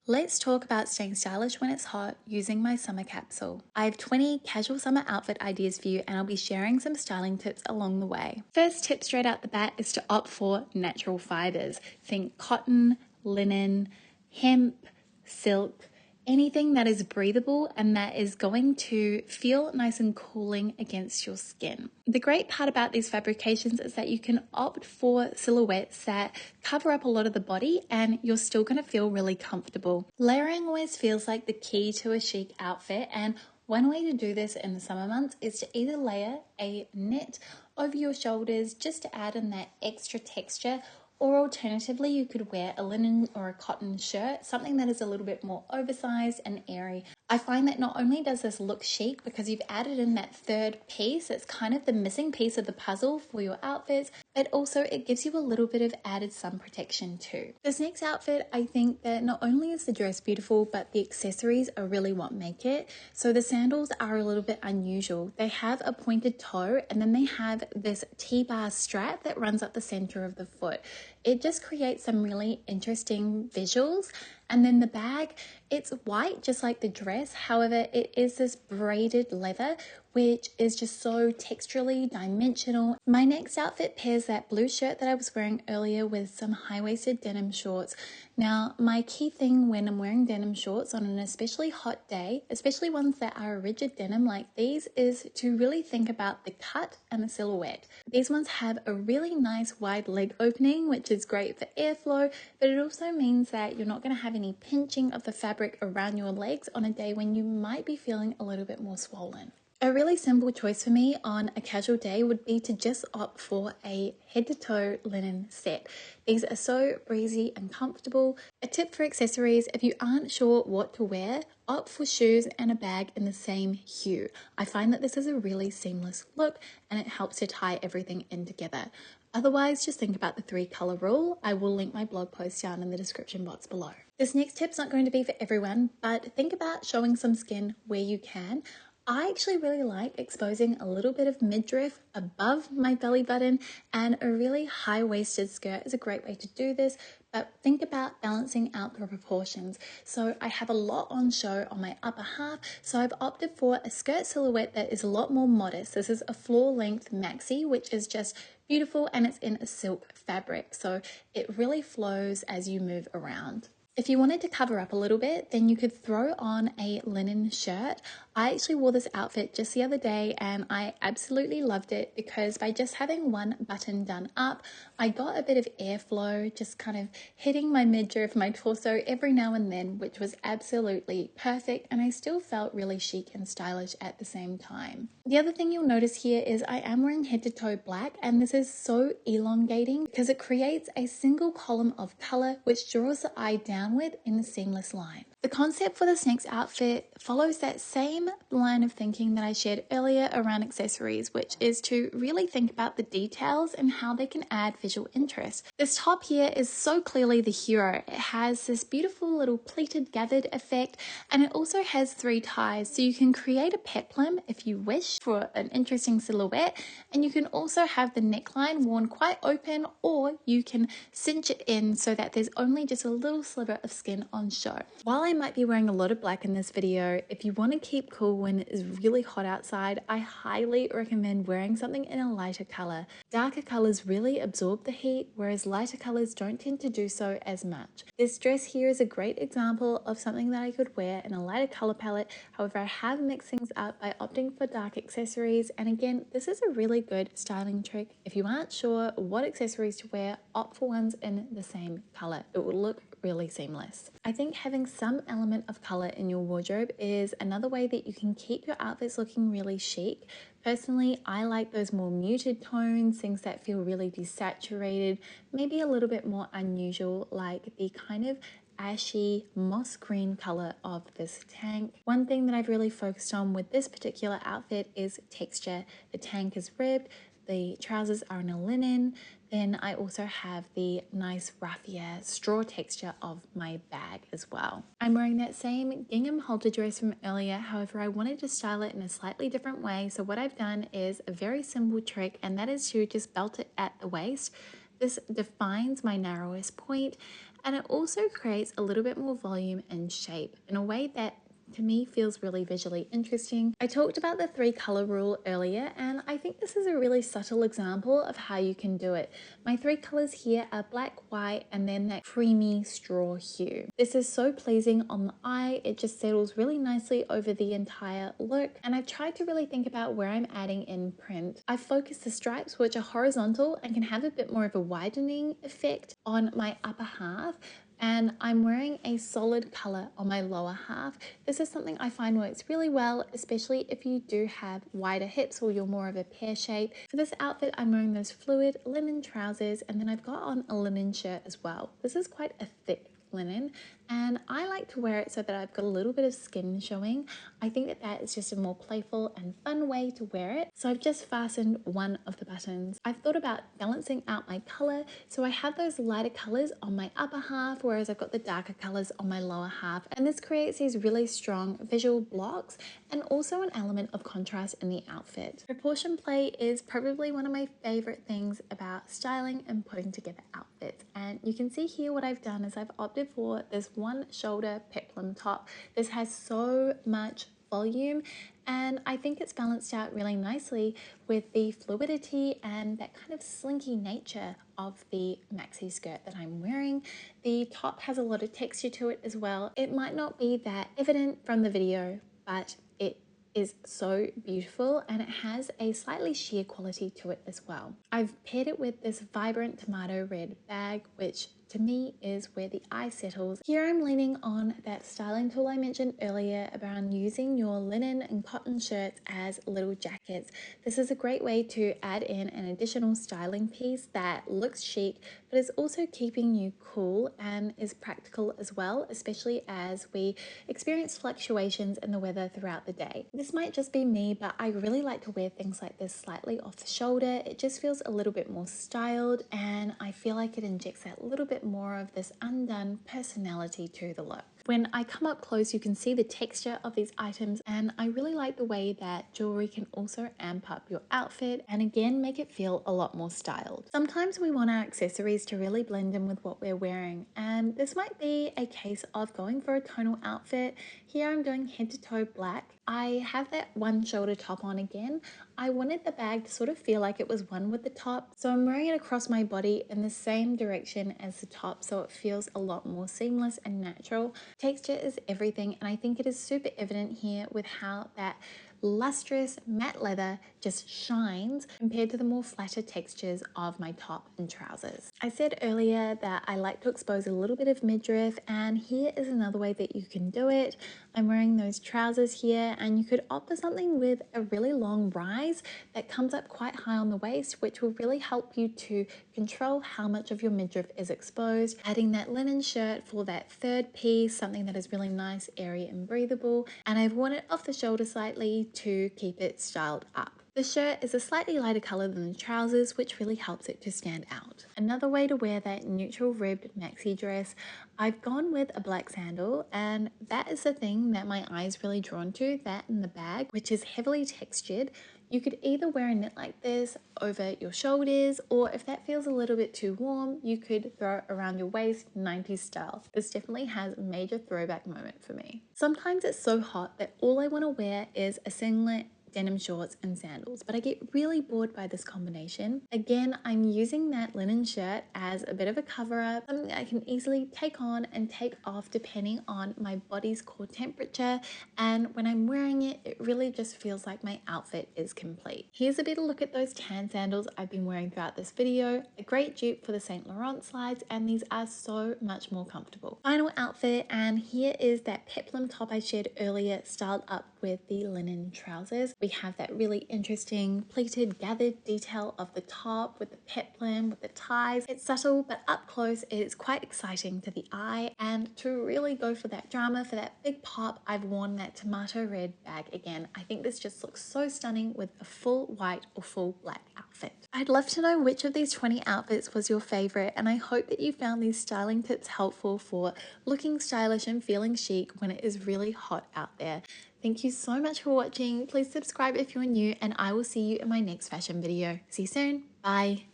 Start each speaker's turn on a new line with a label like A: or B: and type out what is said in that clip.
A: Let's talk about staying stylish when it's hot using my summer capsule. I have 20 casual summer outfit ideas for you and I'll be sharing some styling tips along the way. First tip straight out the bat is to opt for natural fibers. Think cotton, linen, hemp, silk, anything that is breathable and that is going to feel nice and cooling against your skin. The great part about these fabrications is that you can opt for silhouettes that cover up a lot of the body and you're still going to feel really comfortable. Layering always feels like the key to a chic outfit, and one way to do this in the summer months is to either layer a knit over your shoulders just to add in that extra texture, or alternatively, you could wear a linen or a cotton shirt, something that is a little bit more oversized and airy. I find that not only does this look chic because you've added in that third piece, it's kind of the missing piece of the puzzle for your outfits, but also it gives you a little bit of added sun protection too. This next outfit, I think that not only is the dress beautiful, but the accessories are really what make it. So the sandals are a little bit unusual. They have a pointed toe and then they have this T-bar strap that runs up the center of the foot. It just creates some really interesting visuals. And then the bag, it's white just like the dress. However, it is this braided leather, which is just so texturally dimensional. My next outfit pairs that blue shirt that I was wearing earlier with some high-waisted denim shorts. Now, my key thing when I'm wearing denim shorts on an especially hot day, especially ones that are rigid denim like these, is to really think about the cut and the silhouette. These ones have a really nice wide leg opening, which is great for airflow, but it also means that you're not going to have any pinching of the fabric around your legs on a day when you might be feeling a little bit more swollen. A really simple choice for me on a casual day would be to just opt for a head-to-toe linen set. These are so breezy and comfortable. A tip for accessories: if you aren't sure what to wear, opt for shoes and a bag in the same hue. I find that this is a really seamless look and it helps to tie everything in together. Otherwise, just think about the 3-color rule. I will link my blog post down in the description box below. This next tip's not going to be for everyone, but think about showing some skin where you can. I actually really like exposing a little bit of midriff above my belly button, and a really high-waisted skirt is a great way to do this, but think about balancing out the proportions. So I have a lot on show on my upper half, so I've opted for a skirt silhouette that is a lot more modest. This is a floor-length maxi, which is just beautiful, and it's in a silk fabric, so it really flows as you move around. If you wanted to cover up a little bit, then you could throw on a linen shirt. I actually wore this outfit just the other day and I absolutely loved it because by just having one button done up, I got a bit of airflow, just kind of hitting my midriff, my torso every now and then, which was absolutely perfect, and I still felt really chic and stylish at the same time. The other thing you'll notice here is I am wearing head to toe black, and this is so elongating because it creates a single column of color which draws the eye downward in a seamless line. The concept for this next outfit follows that same line of thinking that I shared earlier around accessories, which is to really think about the details and how they can add visual interest. This top here is so clearly the hero. It has this beautiful little pleated gathered effect, and it also has 3 ties, so you can create a peplum if you wish for an interesting silhouette, and you can also have the neckline worn quite open, or you can cinch it in so that there's only just a little sliver of skin on show. While I might be wearing a lot of black in this video, if you want to keep cool when it is really hot outside, I highly recommend wearing something in a lighter color. Darker colors really absorb the heat, whereas lighter colors don't tend to do so as much. This dress here is a great example of something that I could wear in a lighter color palette. However, I have mixed things up by opting for dark accessories, and again, this is a really good styling trick. If you aren't sure what accessories to wear, opt for ones in the same color. It will look really seamless. I think having some element of color in your wardrobe is another way that you can keep your outfits looking really chic. Personally, I like those more muted tones, things that feel really desaturated, maybe a little bit more unusual, like the kind of ashy moss green color of this tank. One thing that I've really focused on with this particular outfit is texture. The tank is ribbed, the trousers are in a linen, then I also have the nice raffia straw texture of my bag as well. I'm wearing that same gingham halter dress from earlier, however I wanted to style it in a slightly different way, so what I've done is a very simple trick, and that is to just belt it at the waist. This defines my narrowest point, And it also creates a little bit more volume and shape in a way that to me feels really visually interesting. I talked about the 3 color rule earlier, and I think this is a really subtle example of how you can do it. My 3 colors here are black, white, and then that creamy straw hue. This is so pleasing on the eye. It just settles really nicely over the entire look, and I've tried to really think about where I'm adding in print. I've focused the stripes, which are horizontal and can have a bit more of a widening effect, on my upper half, and I'm wearing a solid color on my lower half. This is something I find works really well, especially if you do have wider hips or you're more of a pear shape. For this outfit, I'm wearing those fluid linen trousers, and then I've got on a linen shirt as well. This is quite a thick linen, and I like to wear it so that I've got a little bit of skin showing. I think that that is just a more playful and fun way to wear it. So I've just fastened one of the buttons. I've thought about balancing out my color, so I have those lighter colors on my upper half, whereas I've got the darker colors on my lower half, and this creates these really strong visual blocks and also an element of contrast in the outfit. Proportion play is probably one of my favorite things about styling and putting together outfits, and you can see here what I've done is I've opted for this one shoulder peplum top. This has so much volume, and I think it's balanced out really nicely with the fluidity and that kind of slinky nature of the maxi skirt that I'm wearing. The top has a lot of texture to it as well. It might not be that evident from the video, but it is so beautiful, and it has a slightly sheer quality to it as well. I've paired it with this vibrant tomato red bag, which to me is where the eye settles. Here I'm leaning on that styling tool I mentioned earlier about using your linen and cotton shirts as little jackets. This is a great way to add in an additional styling piece that looks chic, but is also keeping you cool and is practical as well, especially as we experience fluctuations in the weather throughout the day. This might just be me, but I really like to wear things like this slightly off the shoulder. It just feels a little bit more styled, and I feel like it injects that little bit more of this undone personality to the look. When I come up close, you can see the texture of these items, and I really like the way that jewelry can also amp up your outfit and again make it feel a lot more styled. Sometimes we want our accessories to really blend in with what we're wearing, and this might be a case of going for a tonal outfit. Here I'm going head to toe black. I have that one shoulder top on again. I wanted the bag to sort of feel like it was one with the top, so I'm wearing it across my body in the same direction as the top, so it feels a lot more seamless and natural. Texture is everything, and I think it is super evident here with how that lustrous matte leather just shines compared to the more flatter textures of my top and trousers. I said earlier that I like to expose a little bit of midriff, and here is another way that you can do it. I'm wearing those trousers here, and you could opt for something with a really long rise that comes up quite high on the waist, which will really help you to control how much of your midriff is exposed. Adding that linen shirt for that third piece, something that is really nice, airy and breathable, and I've worn it off the shoulder slightly to keep it styled up. The shirt is a slightly lighter color than the trousers, which really helps it to stand out. Another way to wear that neutral ribbed maxi dress, I've gone with a black sandal, and that is the thing that my eye is really drawn to, that in the bag, which is heavily textured. You could either wear a knit like this over your shoulders, or if that feels a little bit too warm, you could throw it around your waist, 90s style. This definitely has a major throwback moment for me. Sometimes it's so hot that all I want to wear is a singlet, denim shorts and sandals, but I get really bored by this combination. Again, I'm using that linen shirt as a bit of a cover up, something that I can easily take on and take off depending on my body's core temperature, and when I'm wearing it, it really just feels like my outfit is complete. Here's a better look at those tan sandals I've been wearing throughout this video. A great dupe for the Saint Laurent slides, and these are so much more comfortable. Final outfit, and here is that peplum top I shared earlier, styled up with the linen trousers. We have that really interesting pleated gathered detail of the top with the peplum, with the ties. It's subtle, but up close it is quite exciting to the eye, and to really go for that drama, for that big pop, I've worn that tomato red bag again. I think this just looks so stunning with a full white or full black outfit. I'd love to know which of these 20 outfits was your favorite, and I hope that you found these styling tips helpful for looking stylish and feeling chic when it is really hot out there. Thank you so much for watching. Please subscribe if you're new, and I will see you in my next fashion video. See you soon. Bye.